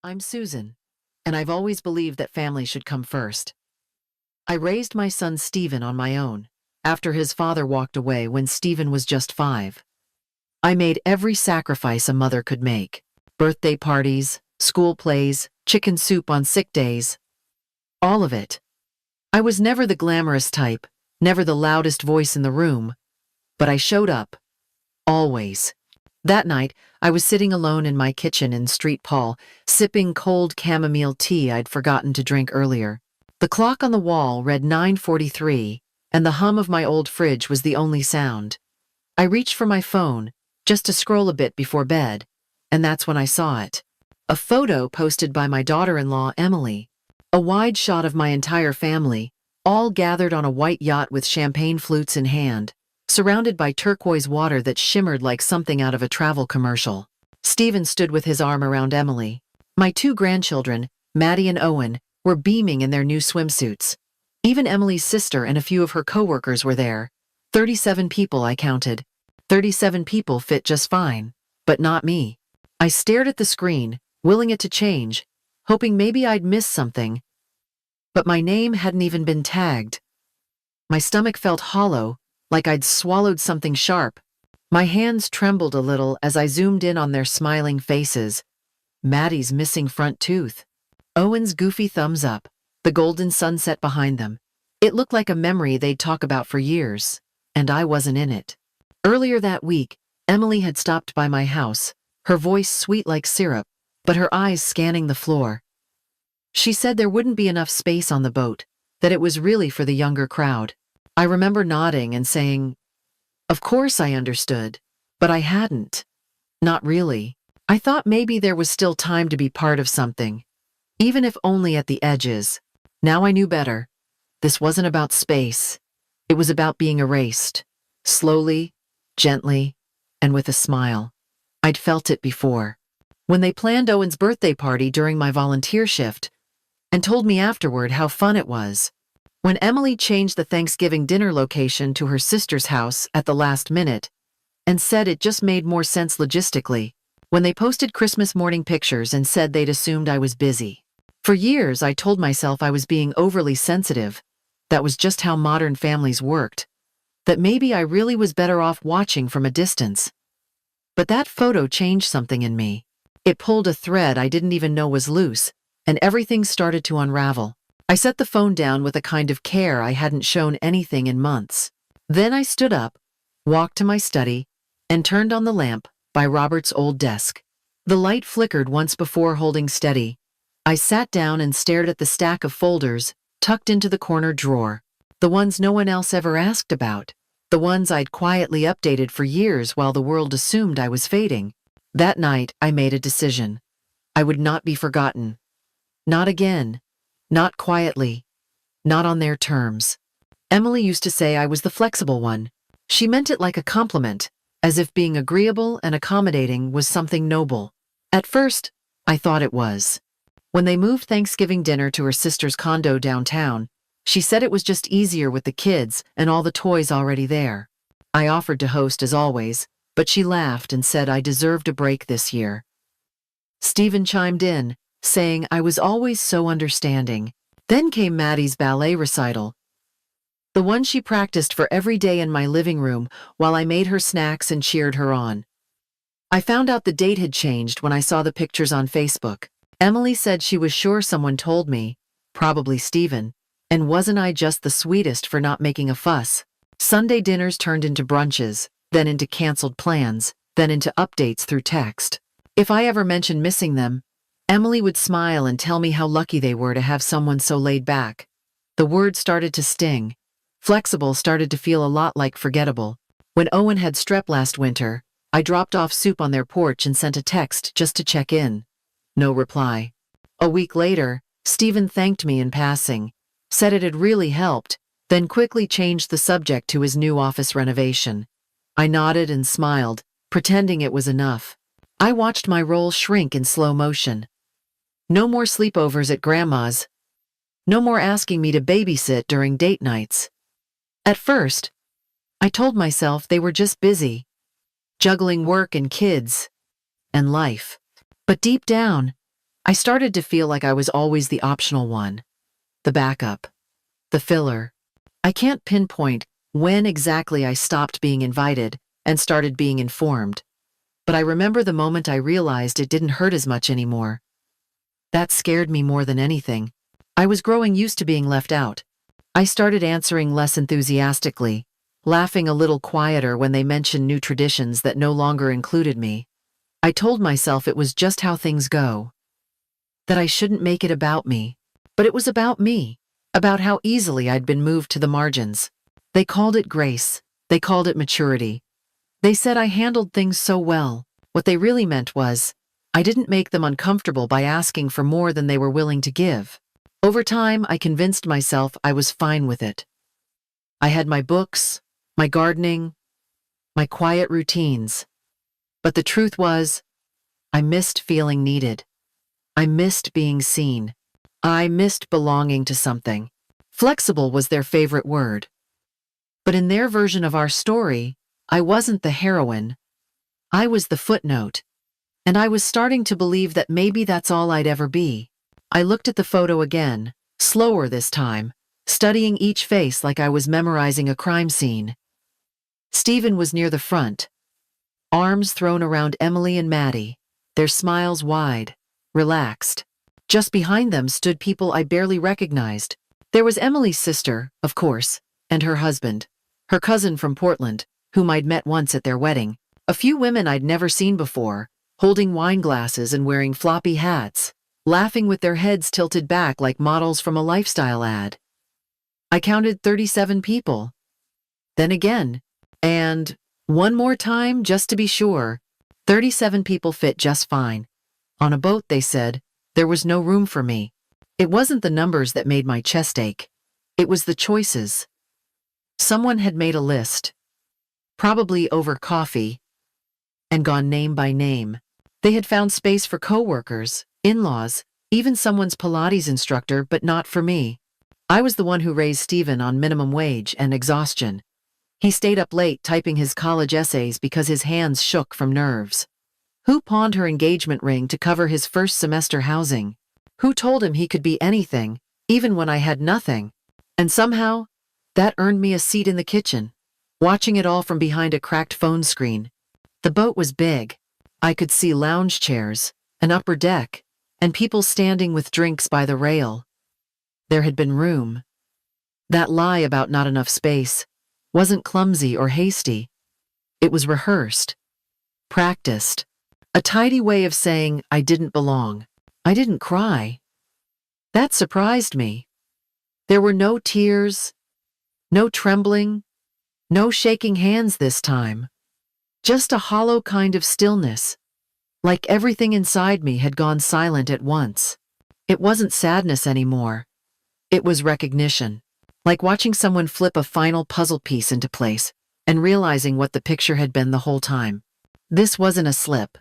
I'm Susan, and I've always believed that family should come first. I raised my son Stephen on my own, after his father walked away when Stephen was just 5. I made every sacrifice a mother could make. Birthday parties, school plays, chicken soup on sick days. All of it. I was never the glamorous type, never the loudest voice in the room, but I showed up. Always. That night, I was sitting alone in my kitchen in Street Paul, sipping cold chamomile tea I'd forgotten to drink earlier. The clock on the wall read 9:43, and the hum of my old fridge was the only sound. I reached for my phone, just to scroll a bit before bed, and that's when I saw it. A photo posted by my daughter-in-law, Emily. A wide shot of my entire family, all gathered on a white yacht with champagne flutes in hand, surrounded by turquoise water that shimmered like something out of a travel commercial. Stephen stood with his arm around Emily. My 2 grandchildren, Maddie and Owen, were beaming in their new swimsuits. Even Emily's sister and a few of her coworkers were there. 37 people, I counted. 37 people fit just fine. But not me. I stared at the screen, willing it to change, hoping maybe I'd miss something. But my name hadn't even been tagged. My stomach felt hollow, like I'd swallowed something sharp. My hands trembled a little as I zoomed in on their smiling faces. Maddie's missing front tooth. Owen's goofy thumbs up, the golden sunset behind them. It looked like a memory they'd talk about for years, and I wasn't in it. Earlier that week, Emily had stopped by my house, her voice sweet like syrup, but her eyes scanning the floor. She said there wouldn't be enough space on the boat, that it was really for the younger crowd. I remember nodding and saying, of course I understood, but I hadn't. Not really. I thought maybe there was still time to be part of something, even if only at the edges. Now I knew better. This wasn't about space. It was about being erased. Slowly, gently, and with a smile. I'd felt it before. When they planned Owen's birthday party during my volunteer shift, and told me afterward how fun it was. When Emily changed the Thanksgiving dinner location to her sister's house at the last minute, and said it just made more sense logistically. When they posted Christmas morning pictures and said they'd assumed I was busy. For years, I told myself I was being overly sensitive. That was just how modern families worked. That maybe I really was better off watching from a distance. But that photo changed something in me. It pulled a thread I didn't even know was loose, and everything started to unravel. I set the phone down with a kind of care I hadn't shown anything in months. Then I stood up, walked to my study, and turned on the lamp by Robert's old desk. The light flickered once before holding steady. I sat down and stared at the stack of folders tucked into the corner drawer. The ones no one else ever asked about. The ones I'd quietly updated for years while the world assumed I was fading. That night, I made a decision. I would not be forgotten. Not again. Not quietly. Not on their terms. Emily used to say I was the flexible one. She meant it like a compliment, as if being agreeable and accommodating was something noble. At first, I thought it was. When they moved Thanksgiving dinner to her sister's condo downtown, she said it was just easier with the kids and all the toys already there. I offered to host as always, but she laughed and said I deserved a break this year. Stephen chimed in, saying I was always so understanding. Then came Maddie's ballet recital. The one she practiced for every day in my living room while I made her snacks and cheered her on. I found out the date had changed when I saw the pictures on Facebook. Emily said she was sure someone told me, probably Stephen, and wasn't I just the sweetest for not making a fuss? Sunday dinners turned into brunches, then into canceled plans, then into updates through text. If I ever mentioned missing them, Emily would smile and tell me how lucky they were to have someone so laid back. The word started to sting. Flexible started to feel a lot like forgettable. When Owen had strep last winter, I dropped off soup on their porch and sent a text just to check in. No reply. A week later, Stephen thanked me in passing, said it had really helped, then quickly changed the subject to his new office renovation. I nodded and smiled, pretending it was enough. I watched my role shrink in slow motion. No more sleepovers at Grandma's. No more asking me to babysit during date nights. At first, I told myself they were just busy, juggling work and kids, and life. But deep down, I started to feel like I was always the optional one, the backup, the filler. I can't pinpoint when exactly I stopped being invited and started being informed, but I remember the moment I realized it didn't hurt as much anymore. That scared me more than anything. I was growing used to being left out. I started answering less enthusiastically, laughing a little quieter when they mentioned new traditions that no longer included me. I told myself it was just how things go, that I shouldn't make it about me. But it was about me, about how easily I'd been moved to the margins. They called it grace. They called it maturity. They said I handled things so well. What they really meant was, I didn't make them uncomfortable by asking for more than they were willing to give. Over time, I convinced myself I was fine with it. I had my books, my gardening, my quiet routines. But the truth was, I missed feeling needed. I missed being seen. I missed belonging to something. Flexible was their favorite word. But in their version of our story, I wasn't the heroine. I was the footnote. And I was starting to believe that maybe that's all I'd ever be. I looked at the photo again, slower this time, studying each face like I was memorizing a crime scene. Stephen was near the front, arms thrown around Emily and Maddie, their smiles wide, relaxed. Just behind them stood people I barely recognized. There was Emily's sister, of course, and her husband, her cousin from Portland, whom I'd met once at their wedding, a few women I'd never seen before, holding wine glasses and wearing floppy hats, laughing with their heads tilted back like models from a lifestyle ad. I counted 37 people. Then again, and one more time just to be sure, 37 people fit just fine. On a boat, they said, there was no room for me. It wasn't the numbers that made my chest ache. It was the choices. Someone had made a list, probably over coffee, and gone name by name. They had found space for coworkers, in-laws, even someone's Pilates instructor, but not for me. I was the one who raised Stephen on minimum wage and exhaustion. He stayed up late typing his college essays because his hands shook from nerves. Who pawned her engagement ring to cover his first semester housing? Who told him he could be anything, even when I had nothing? And somehow, that earned me a seat in the kitchen, watching it all from behind a cracked phone screen. The boat was big. I could see lounge chairs, an upper deck, and people standing with drinks by the rail. There had been room. That lie about not enough space wasn't clumsy or hasty. It was rehearsed, practiced, a tidy way of saying I didn't belong. I didn't cry. That surprised me. There were no tears, no trembling, no shaking hands this time. Just a hollow kind of stillness, like everything inside me had gone silent at once. It wasn't sadness anymore. It was recognition, like watching someone flip a final puzzle piece into place and realizing what the picture had been the whole time. This wasn't a slip.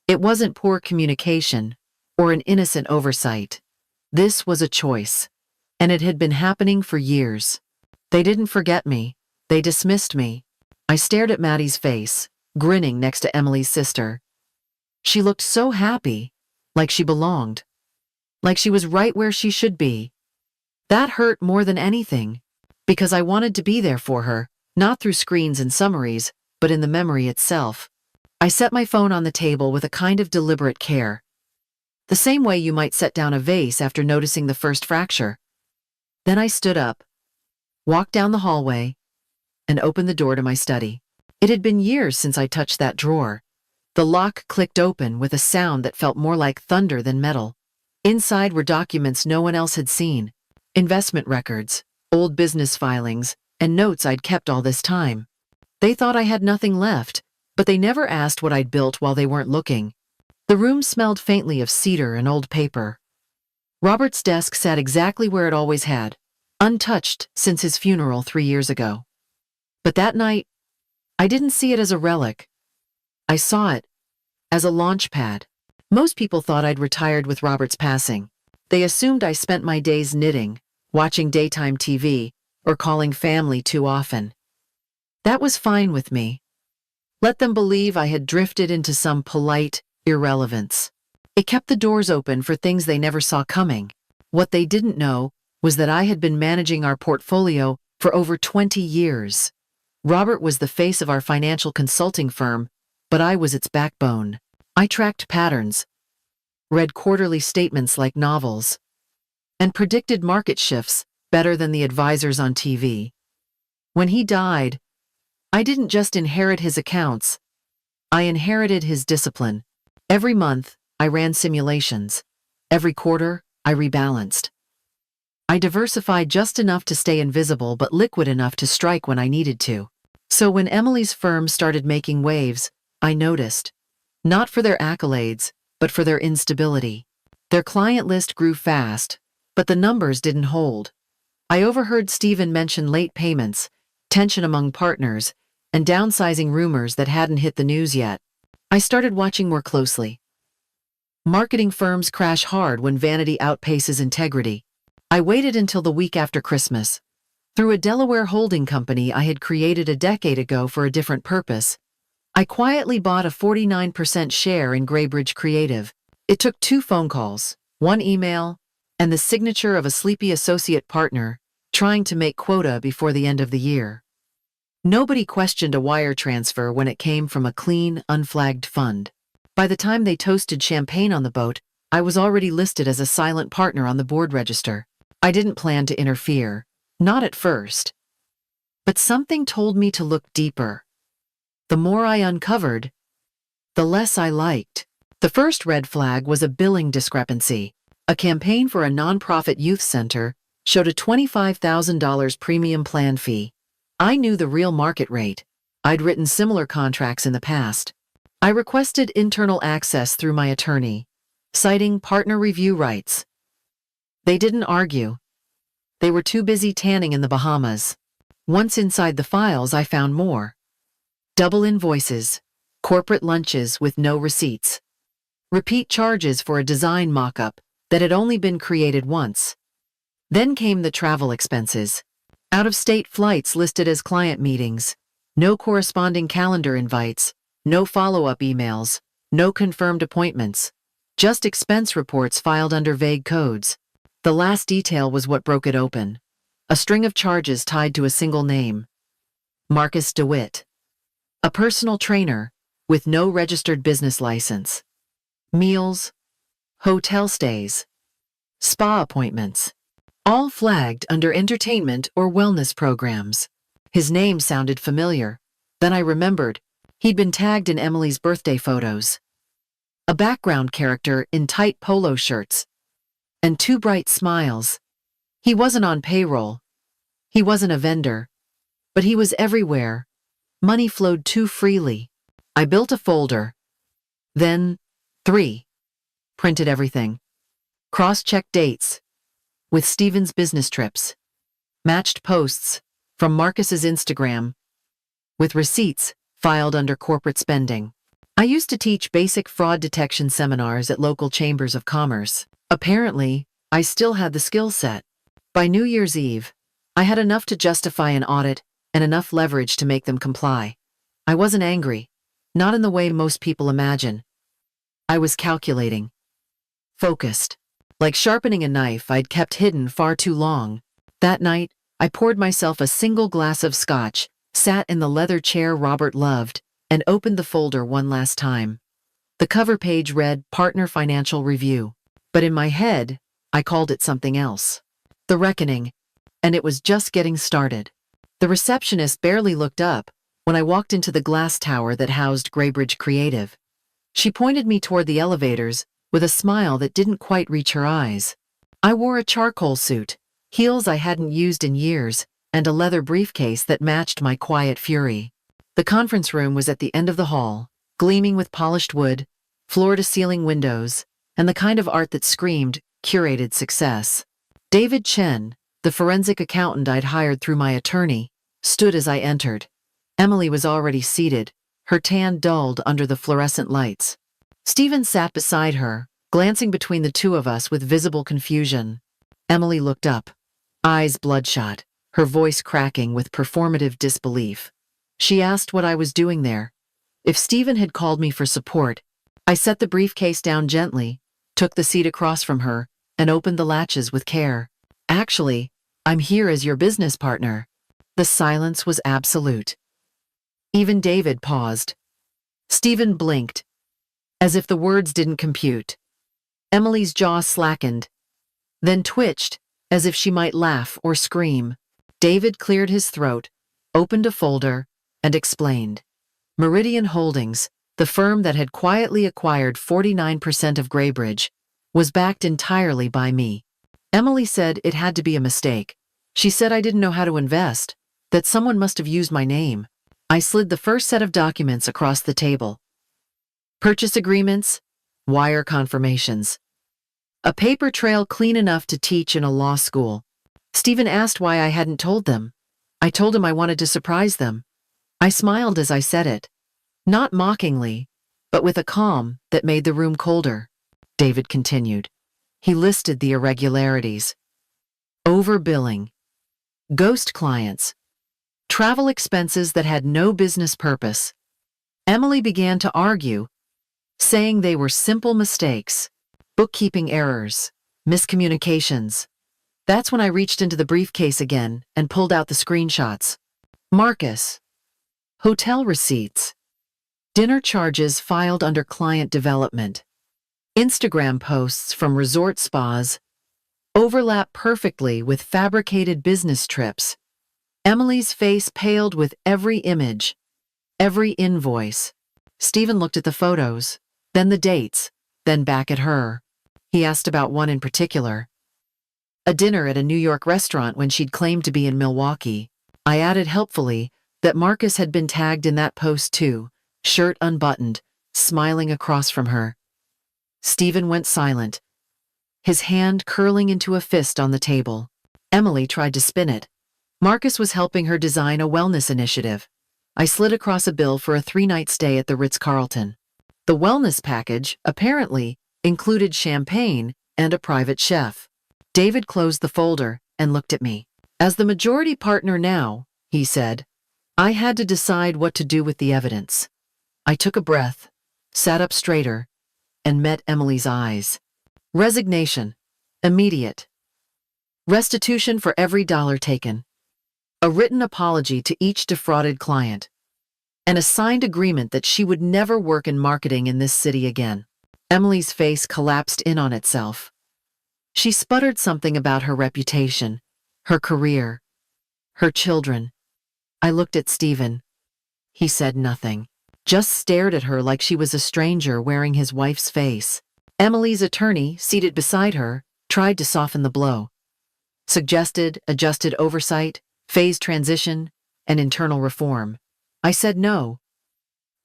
It wasn't poor communication or an innocent oversight. This was a choice, and it had been happening for years. They didn't forget me. They dismissed me. I stared at Maddie's face, grinning next to Emily's sister. She looked so happy, like she belonged, like she was right where she should be. That hurt more than anything, because I wanted to be there for her, not through screens and summaries, but in the memory itself. I set my phone on the table with a kind of deliberate care, the same way you might set down a vase after noticing the first fracture. Then I stood up, walked down the hallway, and opened the door to my study. It had been years since I touched that drawer. The lock clicked open with a sound that felt more like thunder than metal. Inside were documents no one else had seen, investment records, old business filings, and notes I'd kept all this time. They thought I had nothing left, but they never asked what I'd built while they weren't looking. The room smelled faintly of cedar and old paper. Robert's desk sat exactly where it always had, untouched since his funeral 3 years ago. But that night, I didn't see it as a relic. I saw it as a launch pad. Most people thought I'd retired with Robert's passing. They assumed I spent my days knitting, watching daytime TV, or calling family too often. That was fine with me. Let them believe I had drifted into some polite irrelevance. It kept the doors open for things they never saw coming. What they didn't know was that I had been managing our portfolio for over 20 years. Robert was the face of our financial consulting firm, but I was its backbone. I tracked patterns, read quarterly statements like novels, and predicted market shifts better than the advisors on TV. When he died, I didn't just inherit his accounts, I inherited his discipline. Every month, I ran simulations. Every quarter, I rebalanced. I diversified just enough to stay invisible but liquid enough to strike when I needed to. So when Emily's firm started making waves, I noticed. Not for their accolades, but for their instability. Their client list grew fast, but the numbers didn't hold. I overheard Stephen mention late payments, tension among partners, and downsizing rumors that hadn't hit the news yet. I started watching more closely. Marketing firms crash hard when vanity outpaces integrity. I waited until the week after Christmas. Through a Delaware holding company I had created a decade ago for a different purpose, I quietly bought a 49% share in Graybridge Creative. It took 2 phone calls, 1 email, and the signature of a sleepy associate partner trying to make quota before the end of the year. Nobody questioned a wire transfer when it came from a clean, unflagged fund. By the time they toasted champagne on the boat, I was already listed as a silent partner on the board register. I didn't plan to interfere, not at first. But something told me to look deeper. The more I uncovered, the less I liked. The first red flag was a billing discrepancy. A campaign for a nonprofit youth center showed a $25,000 premium plan fee. I knew the real market rate. I'd written similar contracts in the past. I requested internal access through my attorney, citing partner review rights. They didn't argue. They were too busy tanning in the Bahamas. Once inside the files, I found more. Double invoices, corporate lunches with no receipts, repeat charges for a design mock-up that had only been created once. Then came the travel expenses. Out-of-state flights listed as client meetings, no corresponding calendar invites, no follow-up emails, no confirmed appointments, just expense reports filed under vague codes. The last detail was what broke it open. A string of charges tied to a single name. Marcus DeWitt. A personal trainer with no registered business license. Meals, hotel stays, spa appointments, all flagged under entertainment or wellness programs. His name sounded familiar. Then I remembered he'd been tagged in Emily's birthday photos. A background character in tight polo shirts and 2 bright smiles. He wasn't on payroll. He wasn't a vendor. But he was everywhere. Money flowed too freely. I built a folder. Then 3. Printed everything. Cross-checked dates. With Stephen's business trips. Matched posts from Marcus's Instagram. With receipts filed under corporate spending. I used to teach basic fraud detection seminars at local chambers of commerce. Apparently, I still had the skill set. By New Year's Eve, I had enough to justify an audit and enough leverage to make them comply. I wasn't angry, not in the way most people imagine. I was calculating. Focused. Like sharpening a knife I'd kept hidden far too long. That night, I poured myself a single glass of scotch, sat in the leather chair Robert loved, and opened the folder one last time. The cover page read Partner Financial Review. But in my head, I called it something else. The Reckoning. And it was just getting started. The receptionist barely looked up when I walked into the glass tower that housed Graybridge Creative. She pointed me toward the elevators with a smile that didn't quite reach her eyes. I wore a charcoal suit, heels I hadn't used in years, and a leather briefcase that matched my quiet fury. The conference room was at the end of the hall, gleaming with polished wood, floor-to-ceiling windows, and the kind of art that screamed curated success. David Chen, the forensic accountant I'd hired through my attorney, stood as I entered. Emily was already seated, her tan dulled under the fluorescent lights. Stephen sat beside her, glancing between the two of us with visible confusion. Emily looked up, eyes bloodshot, her voice cracking with performative disbelief. She asked what I was doing there. If Stephen had called me for support, I set the briefcase down gently, took the seat across from her, and opened the latches with care. Actually, I'm here as your business partner. The silence was absolute. Even David paused. Stephen blinked, as if the words didn't compute. Emily's jaw slackened, then twitched, as if she might laugh or scream. David cleared his throat, opened a folder, and explained. Meridian Holdings, the firm that had quietly acquired 49% of Graybridge, was backed entirely by me. Emily said it had to be a mistake. She said I didn't know how to invest, that someone must have used my name. I slid the first set of documents across the table. Purchase agreements, wire confirmations. A paper trail clean enough to teach in a law school. Stephen asked why I hadn't told them. I told him I wanted to surprise them. I smiled as I said it. Not mockingly, but with a calm that made the room colder. David continued. He listed the irregularities. Overbilling. Ghost clients. Travel expenses that had no business purpose. Emily began to argue, saying they were simple mistakes, bookkeeping errors, miscommunications. That's when I reached into the briefcase again and pulled out the screenshots. Marcus. Hotel receipts. Dinner charges filed under client development. Instagram posts from resort spas overlap perfectly with fabricated business trips. Emily's face paled with every image, every invoice. Stephen looked at the photos, then the dates, then back at her. He asked about one in particular. A dinner at a New York restaurant when she'd claimed to be in Milwaukee. I added helpfully that Marcus had been tagged in that post too, shirt unbuttoned, smiling across from her. Stephen went silent, his hand curling into a fist on the table. Emily tried to spin it. Marcus was helping her design a wellness initiative. I slid across a bill for a 3-night stay at the Ritz-Carlton. The wellness package, apparently, included champagne and a private chef. David closed the folder and looked at me. As the majority partner now, he said, I had to decide what to do with the evidence. I took a breath, sat up straighter, and met Emily's eyes. Resignation. Immediate. Restitution for every dollar taken. A written apology to each defrauded client. And a signed agreement that she would never work in marketing in this city again. Emily's face collapsed in on itself. She sputtered something about her reputation, her career, her children. I looked at Stephen. He said nothing, just stared at her like she was a stranger wearing his wife's face. Emily's attorney, seated beside her, tried to soften the blow. Suggested adjusted oversight, phased transition, and internal reform. I said no.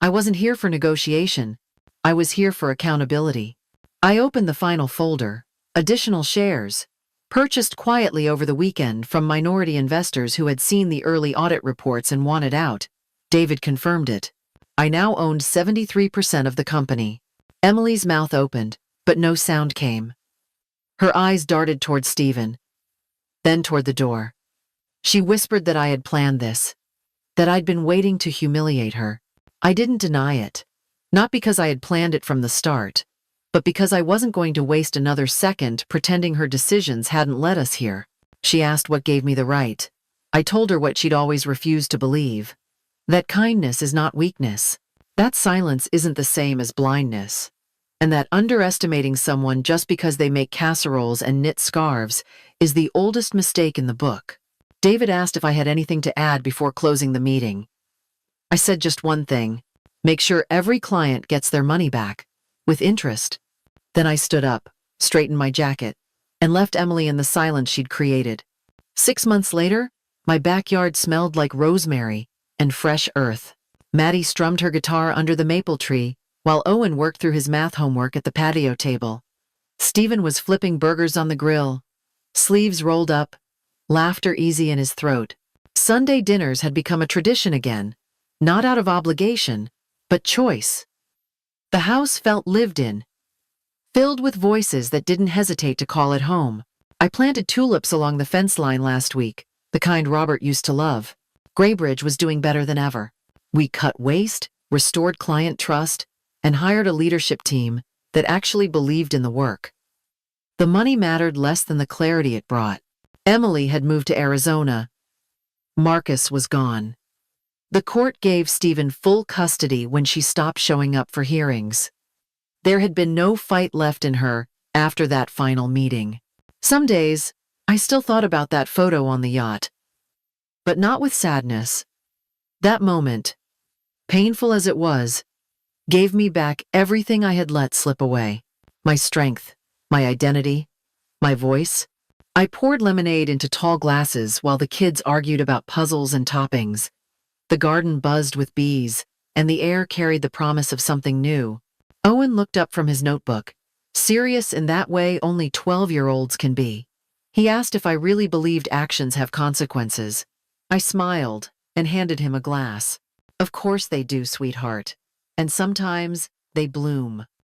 I wasn't here for negotiation. I was here for accountability. I opened the final folder. Additional shares. Purchased quietly over the weekend from minority investors who had seen the early audit reports and wanted out. David confirmed it. I now owned 73% of the company. Emily's mouth opened, but no sound came. Her eyes darted toward Stephen, then toward the door. She whispered that I had planned this, that I'd been waiting to humiliate her. I didn't deny it, not because I had planned it from the start, but because I wasn't going to waste another second pretending her decisions hadn't led us here. She asked what gave me the right. I told her what she'd always refused to believe, that kindness is not weakness, that silence isn't the same as blindness, and that underestimating someone just because they make casseroles and knit scarves is the oldest mistake in the book. David asked if I had anything to add before closing the meeting. I said just one thing: make sure every client gets their money back, with interest. Then I stood up, straightened my jacket, and left Emily in the silence she'd created. 6 months later, my backyard smelled like rosemary and fresh earth. Maddie strummed her guitar under the maple tree, while Owen worked through his math homework at the patio table. Stephen was flipping burgers on the grill, sleeves rolled up, laughter easy in his throat. Sunday dinners had become a tradition again, not out of obligation, but choice. The house felt lived in, filled with voices that didn't hesitate to call it home. I planted tulips along the fence line last week, the kind Robert used to love. Graybridge was doing better than ever. We cut waste, restored client trust, and hired a leadership team that actually believed in the work. The money mattered less than the clarity it brought. Emily had moved to Arizona. Marcus was gone. The court gave Stephen full custody when she stopped showing up for hearings. There had been no fight left in her after that final meeting. Some days, I still thought about that photo on the yacht, but not with sadness. That moment, painful as it was, gave me back everything I had let slip away. My strength, my identity, my voice. I poured lemonade into tall glasses while the kids argued about puzzles and toppings. The garden buzzed with bees, and the air carried the promise of something new. Owen looked up from his notebook, serious in that way only 12-year-olds can be. He asked if I really believed actions have consequences. I smiled and handed him a glass. Of course they do, sweetheart. And sometimes they bloom.